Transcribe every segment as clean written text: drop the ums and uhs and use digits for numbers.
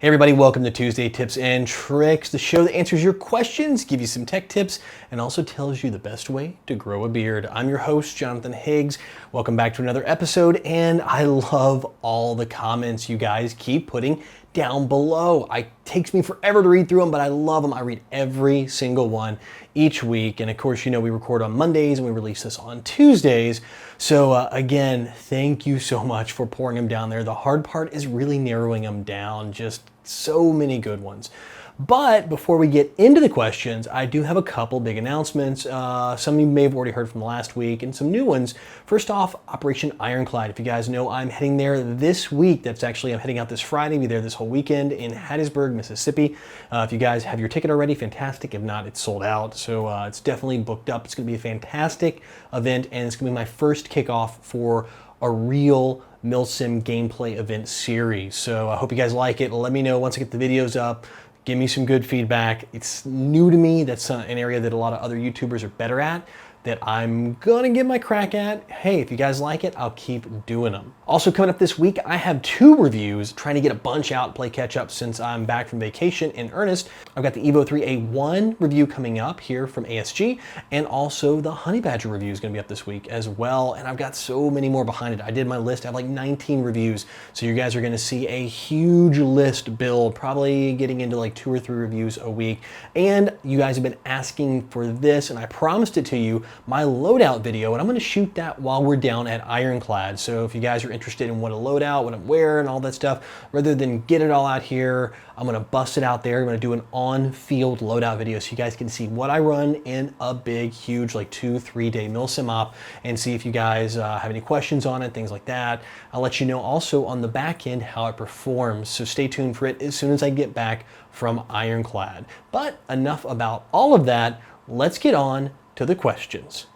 Hey everybody, welcome to Tuesday Tips and Tricks, the show that answers your questions, gives you some tech tips, and also tells you the best way to grow a beard. I'm your host, Jonathan Higgs. Welcome back to another episode, and I love all the comments you guys keep putting down below. It takes me forever to read through them, but I love them. I read every single one each week, and of course, you know, we record on Mondays and we release this on Tuesdays. So again, thank you so much for pouring them down there. The hard part is really narrowing them down, just so many good ones. But before we get into the questions, I do have a couple big announcements. Some of you may have already heard from last week and some new ones. First off, Operation Ironclad. If you guys know, I'm heading there this week. I'm heading out this Friday, be there this whole weekend in Hattiesburg, Mississippi. If you guys have your ticket already, fantastic. If not, it's sold out. So it's definitely booked up. It's gonna be a fantastic event, and it's gonna be my first kickoff for a real MilSim gameplay event series. So I hope you guys like it. Let me know once I get the videos up. Give me some good feedback. It's new to me. That's an area that a lot of other YouTubers are better at, that I'm gonna get my crack at. Hey, if you guys like it, I'll keep doing them. Also coming up this week, I have 2 reviews, trying to get a bunch out, play catch up since I'm back from vacation in earnest. I've got the Evo 3A1 review coming up here from ASG, and also the Honey Badger review is gonna be up this week as well. And I've got so many more behind it. I did my list, I have like 19 reviews. So you guys are gonna see a huge list build, probably getting into like 2 or 3 reviews a week. And you guys have been asking for this, and I promised it to you, my loadout video, and I'm gonna shoot that while we're down at Ironclad. So if you guys are interested in what a loadout, what I'm wearing, all that stuff, rather than get it all out here, I'm gonna bust it out there. I'm gonna do an on-field loadout video so you guys can see what I run in a big, huge, like 2-3 day MilSim op, and see if you guys have any questions on it, things like that. I'll let you know also on the back end how it performs. So stay tuned for it as soon as I get back from Ironclad. But enough about all of that. Let's get on to the questions.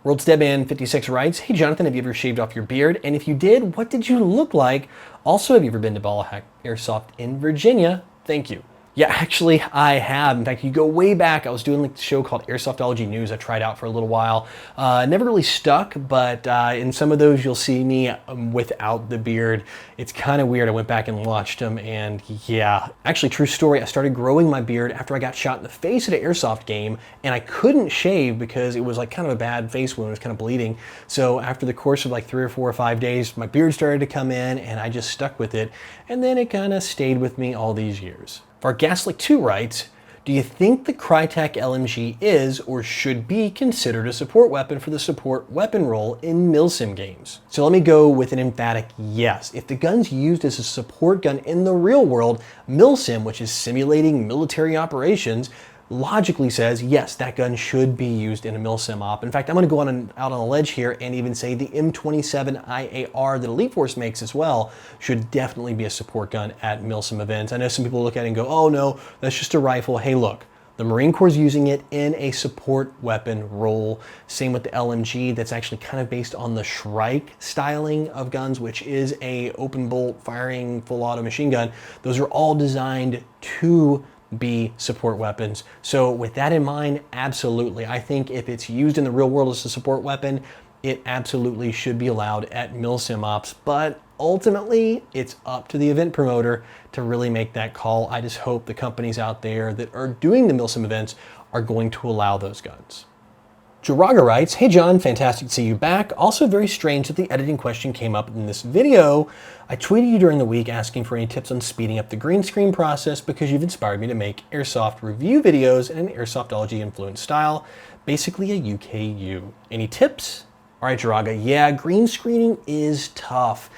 World's Deadman 56 writes, "Hey Jonathan, have you ever shaved off your beard? And if you did, what did you look like? Also, have you ever been to Ball Hack Airsoft in Virginia? Thank you." Yeah, actually, I have. In fact, you go way back. I was doing like a show called Airsoftology News. I tried out for a little while. Never really stuck, but in some of those, you'll see me without the beard. It's kind of weird. I went back and watched them, and yeah. Actually, true story, I started growing my beard after I got shot in the face at an airsoft game, and I couldn't shave because it was like kind of a bad face wound. It was kind of bleeding. So after the course of like 3 or 4 or 5 days, my beard started to come in, and I just stuck with it. And then it kind of stayed with me all these years. Our Gaslick 2 writes, "Do you think the Crytek LMG is or should be considered a support weapon for the support weapon role in MilSim games?" So let me go with an emphatic yes. If the gun's used as a support gun in the real world, MilSim, which is simulating military operations, logically says, yes, that gun should be used in a MilSim op. In fact, I'm gonna go out on a ledge here and even say the M27 IAR that Elite Force makes as well should definitely be a support gun at MilSim events. I know some people look at it and go, oh no, that's just a rifle. Hey, look, the Marine Corps is using it in a support weapon role. Same with the LMG, that's actually kind of based on the Shrike styling of guns, which is a open bolt firing full auto machine gun. Those are all designed to be support weapons. So with that in mind, absolutely. I think if it's used in the real world as a support weapon, it absolutely should be allowed at MilSim ops. But ultimately, it's up to the event promoter to really make that call. I just hope the companies out there that are doing the MilSim events are going to allow those guns. Jiraga writes, "Hey John, fantastic to see you back. Also very strange that the editing question came up in this video. I tweeted you during the week asking for any tips on speeding up the green screen process because you've inspired me to make airsoft review videos in an Airsoftology influenced style, basically a UKU. Any tips?" All right, Jiraga, yeah, green screening is tough.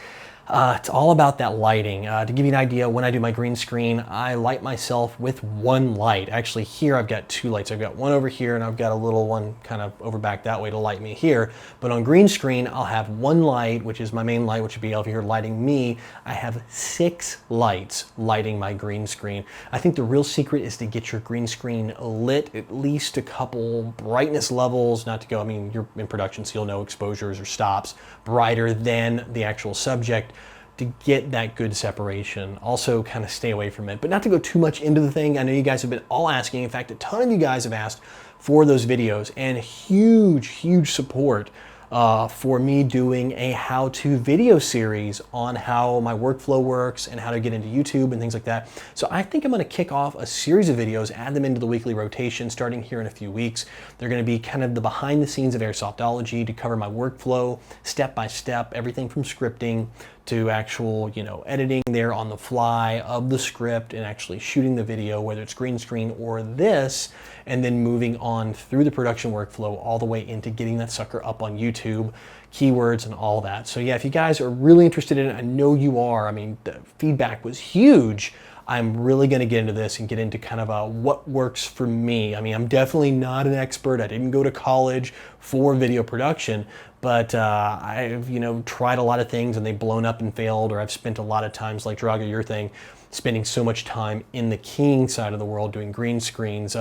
It's all about that lighting. To give you an idea, when I do my green screen, I light myself with 1 light. Actually, here I've got 2 lights. I've got one over here, and I've got a little one kind of over back that way to light me here. But on green screen, I'll have 1 light, which is my main light, which would be over here lighting me. I have 6 lights lighting my green screen. I think the real secret is to get your green screen lit at least a couple brightness levels, not to go, I mean, you're in production, so you'll know exposures or stops, brighter than the actual subject, to get that good separation. Also kind of stay away from it, but not to go too much into the thing. I know you guys have been all asking. In fact, a ton of you guys have asked for those videos, and huge support for me doing a how-to video series on how my workflow works and how to get into YouTube and things like that. So I think I'm going to kick off a series of videos, add them into the weekly rotation starting here in a few weeks. They're going to be kind of the behind the scenes of Airsoftology to cover my workflow step by step, everything from scripting to actual, editing there on the fly of the script and actually shooting the video, whether it's green screen or this, and then moving on through the production workflow all the way into getting that sucker up on YouTube, keywords and all that. So yeah, if you guys are really interested in it, I know you are. I mean, the feedback was huge. I'm really going to get into this and get into kind of what works for me. I mean, I'm definitely not an expert. I didn't go to college for video production, but I've tried a lot of things and they've blown up and failed, or I've spent a lot of times, like Draga, your thing, spending so much time in the keying side of the world doing green screens.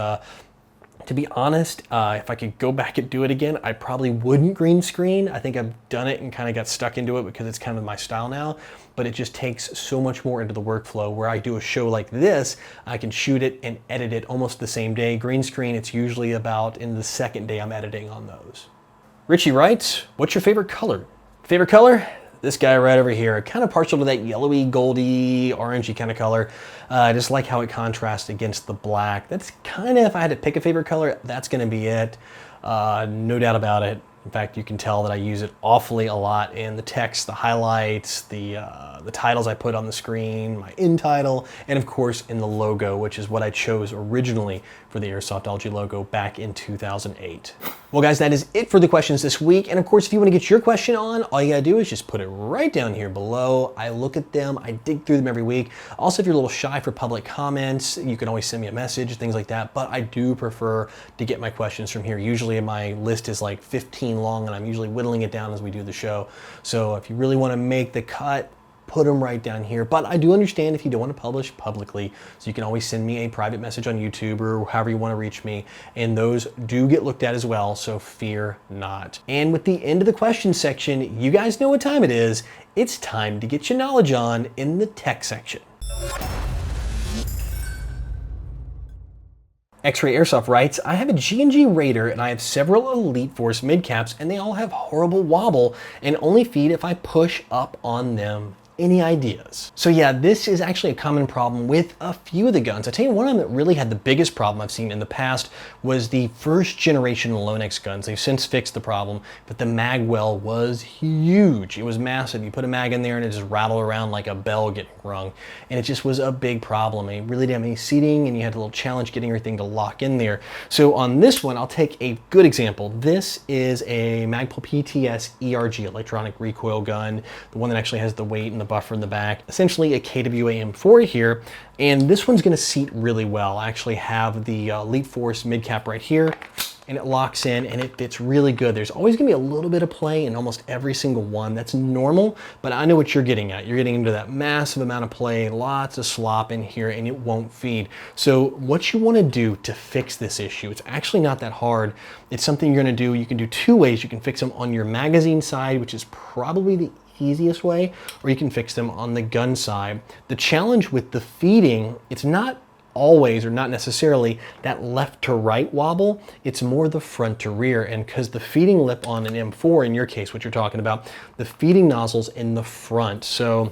To be honest, if I could go back and do it again, I probably wouldn't green screen. I think I've done it and kind of got stuck into it because it's kind of my style now, but it just takes so much more into the workflow. Where I do a show like this, I can shoot it and edit it almost the same day. Green screen, it's usually about in the second day I'm editing on those. Richie writes, what's your favorite color? Favorite color? This guy right over here, kind of partial to that yellowy, goldy, orangey kind of color. I just like how it contrasts against the black. That's kind of, if I had to pick a favorite color, that's gonna be it. No doubt about it. In fact, you can tell that I use it awfully a lot in the text, the highlights, the titles I put on the screen, my end title, and of course in the logo, which is what I chose originally for the Airsoftology logo back in 2008. Well guys, that is it for the questions this week. And of course, if you want to get your question on, all you gotta do is just put it right down here below. I look at them, I dig through them every week. Also, if you're a little shy for public comments, you can always send me a message, things like that. But I do prefer to get my questions from here. Usually my list is like 15 long and I'm usually whittling it down as we do the show. So if you really want to make the cut, put them right down here. But I do understand if you don't want to publish publicly, so you can always send me a private message on YouTube or however you want to reach me, and those do get looked at as well, so fear not. And with the end of the question section, you guys know what time it is. It's time to get your knowledge on in the tech section. X-Ray Airsoft writes, I have a G&G Raider and I have several Elite Force mid-caps and they all have horrible wobble and only feed if I push up on them. Any ideas? So yeah, this is actually a common problem with a few of the guns. I tell you, one of them that really had the biggest problem I've seen in the past was the first generation Lonex guns. They've since fixed the problem, but the mag well was huge. It was massive. You put a mag in there and it just rattled around like a bell getting rung. And it just was a big problem. It really didn't have any seating and you had a little challenge getting everything to lock in there. So on this one, I'll take a good example. This is a Magpul PTS ERG, electronic recoil gun, the one that actually has the weight and the buffer in the back, essentially a KWA M4 here, and this one's going to seat really well. I actually have the Elite Force mid cap right here, and it locks in and it fits really good. There's always going to be a little bit of play in almost every single one. That's normal, but I know what you're getting at. You're getting into that massive amount of play, lots of slop in here, and it won't feed. So what you want to do to fix this issue, it's actually not that hard. It's something you're going to do. You can do two ways. You can fix them on your magazine side, which is probably the easiest way, or you can fix them on the gun side. The challenge with the feeding, it's not always or not necessarily that left to right wobble, it's more the front to rear. And because the feeding lip on an M4, in your case, what you're talking about, the feeding nozzle's in the front. So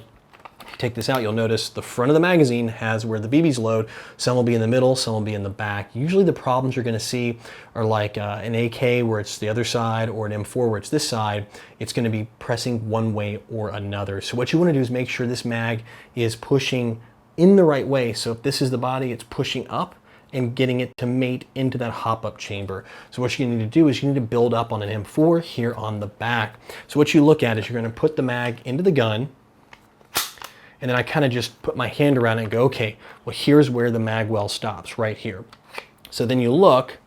take this out, you'll notice the front of the magazine has where the BBs load. Some will be in the middle, some will be in the back. Usually the problems you're going to see are like an AK where it's the other side, or an M4 where it's this side. It's going to be pressing one way or another. So what you want to do is make sure this mag is pushing in the right way. So if this is the body, it's pushing up and getting it to mate into that hop-up chamber. So what you need to do is you need to build up on an M4 here on the back. So what you look at is you're going to put the mag into the gun, and then I kind of just put my hand around it and go, okay, well, here's where the mag well stops, right here. So then you look,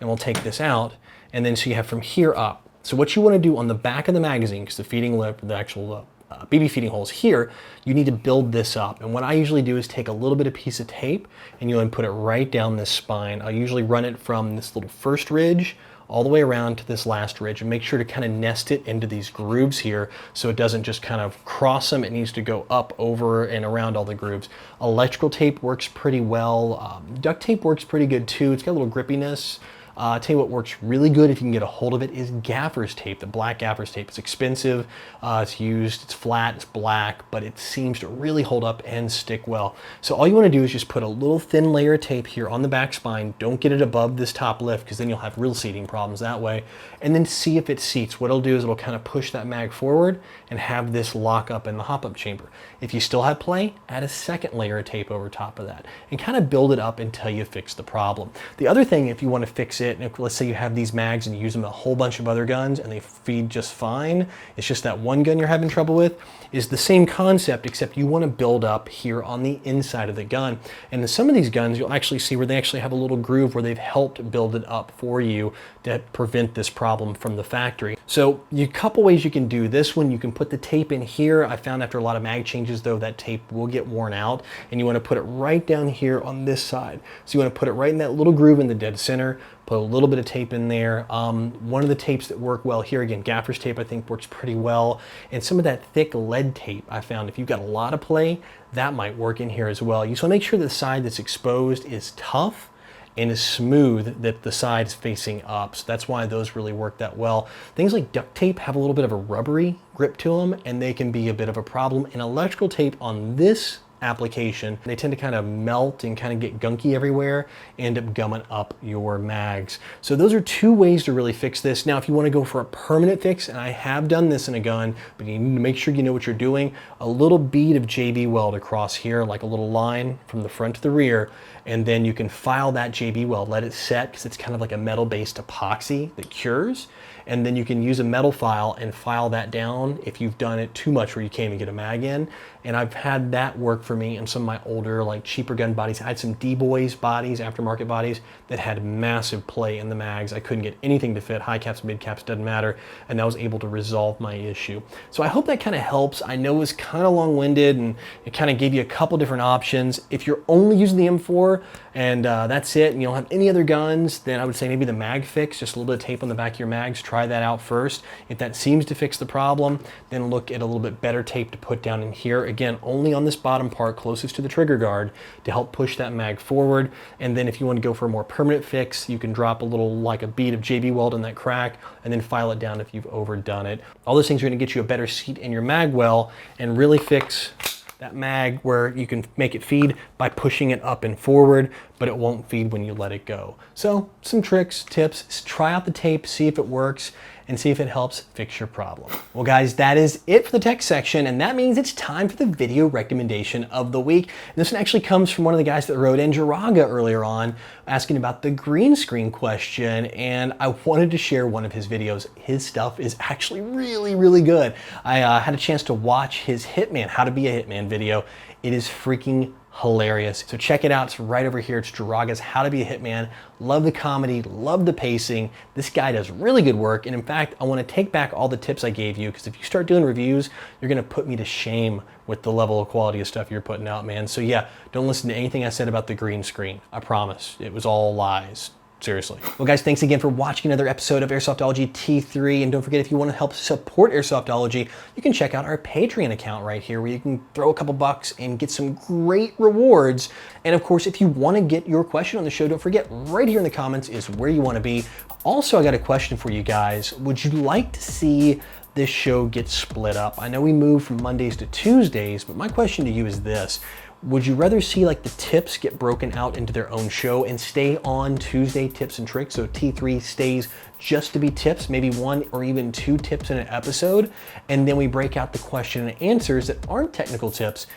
and we'll take this out, and then so you have from here up. So what you want to do on the back of the magazine, because the feeding lip, the actual BB feeding holes here, you need to build this up. And what I usually do is take a little bit of piece of tape, and you want to put it right down this spine. I usually run it from this little first ridge all the way around to this last ridge, and make sure to kind of nest it into these grooves here so it doesn't just kind of cross them. It needs to go up, over, and around all the grooves. Electrical tape works pretty well. Duct tape works pretty good too. It's got a little grippiness. I'll tell you what works really good if you can get a hold of it is gaffer's tape, the black gaffer's tape. It's expensive, it's used, it's flat, it's black, but it seems to really hold up and stick well. So all you want to do is just put a little thin layer of tape here on the back spine. Don't get it above this top lift because then you'll have real seating problems that way. And then see if it seats. What it'll do is it'll kind of push that mag forward and have this lock up in the hop-up chamber. If you still have play, add a second layer of tape over top of that and kind of build it up until you fix the problem. The other thing, if you want to fix it, if, let's say you have these mags and you use them in a whole bunch of other guns and they feed just fine, it's just that one gun you're having trouble with, is the same concept, except you want to build up here on the inside of the gun. And in some of these guns, you'll actually see where they actually have a little groove where they've helped build it up for you to prevent this problem from the factory. So a couple ways you can do this one. You can put the tape in here. I found after a lot of mag changes though, that tape will get worn out, and you want to put it right down here on this side. So you want to put it right in that little groove in the dead center, put a little bit of tape in there. One of the tapes that work well here, again, gaffer's tape I think works pretty well. And some of that thick lead tape I found, if you've got a lot of play, that might work in here as well. You just want to make sure the side that's exposed is tough and is smooth, that the side is facing up. So that's why those really work that well. Things like duct tape have a little bit of a rubbery grip to them, and they can be a bit of a problem. And electrical tape on this application, they tend to kind of melt and kind of get gunky everywhere, end up gumming up your mags. So those are two ways to really fix this. Now, if you want to go for a permanent fix, and I have done this in a gun, but you need to make sure you know what you're doing, a little bead of JB weld across here, like a little line from the front to the rear, and then you can file that JB weld, let it set, because it's kind of like a metal-based epoxy that cures, and then you can use a metal file and file that down if you've done it too much where you can't even get a mag in. And I've had that work for me in some of my older, like cheaper gun bodies. I had some D-Boys bodies, aftermarket bodies, that had massive play in the mags. I couldn't get anything to fit, high caps, mid caps, doesn't matter, and I was able to resolve my issue. So I hope that kind of helps. I know it was kind of long-winded and it kind of gave you a couple different options. If you're only using the M4 and that's it, and you don't have any other guns, then I would say maybe the mag fix, just a little bit of tape on the back of your mags, try that out first. If that seems to fix the problem, then look at a little bit better tape to put down in here. Again, only on this bottom part closest to the trigger guard to help push that mag forward. And then if you want to go for a more permanent fix, you can drop a little, like a bead of JB weld in that crack and then file it down if you've overdone it. All those things are going to get you a better seat in your mag well and really fix that mag where you can make it feed by pushing it up and forward, but it won't feed when you let it go. So some tricks, tips, try out the tape, see if it works, and see if it helps fix your problem. Well guys, that is it for the tech section, and that means it's time for the video recommendation of the week. And this one actually comes from one of the guys that wrote in, Jiraga, earlier on, asking about the green screen question, and I wanted to share one of his videos. His stuff is actually really, really good. I had a chance to watch his Hitman, How to Be a Hitman video. It is freaking hilarious. So check it out. It's right over here. It's Jiraga's How to Be a Hitman. Love the comedy, love the pacing. This guy does really good work. And in fact, I want to take back all the tips I gave you, because if you start doing reviews, you're going to put me to shame with the level of quality of stuff you're putting out, man. So yeah, don't listen to anything I said about the green screen. I promise. It was all lies. Seriously. Well guys, thanks again for watching another episode of Airsoftology T3, and don't forget, if you want to help support Airsoftology, you can check out our Patreon account right here, where you can throw a couple bucks and get some great rewards. And of course, if you want to get your question on the show, don't forget, right here in the comments is where you want to be. Also, I got a question for you guys. Would you like to see this show get split up? I know we moved from Mondays to Tuesdays, but my question to you is this. Would you rather see like the tips get broken out into their own show and stay on Tuesday tips and tricks, so T3 stays just to be tips, maybe one or even two tips in an episode, and then we break out the question and answers that aren't technical tips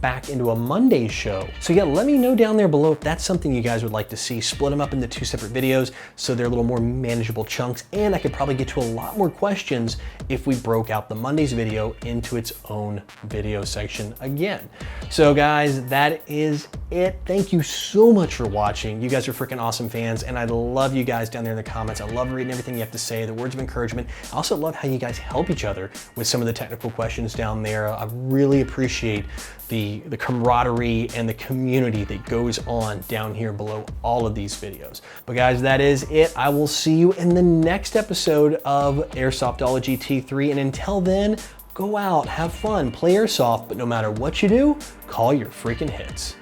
back into a Monday show? So yeah, let me know down there below if that's something you guys would like to see. Split them up into two separate videos so they're a little more manageable chunks, and I could probably get to a lot more questions if we broke out the Monday's video into its own video section again. So guys, that is it. Thank you so much for watching. You guys are freaking awesome fans, and I love you guys down there in the comments. I love reading everything you have to say, the words of encouragement. I also love how you guys help each other with some of the technical questions down there. I really appreciate the camaraderie and the community that goes on down here below all of these videos. But guys, that is it. I will see you in the next episode of Airsoftology T3, and until then, go out, have fun, play airsoft, but no matter what you do, call your freaking hits.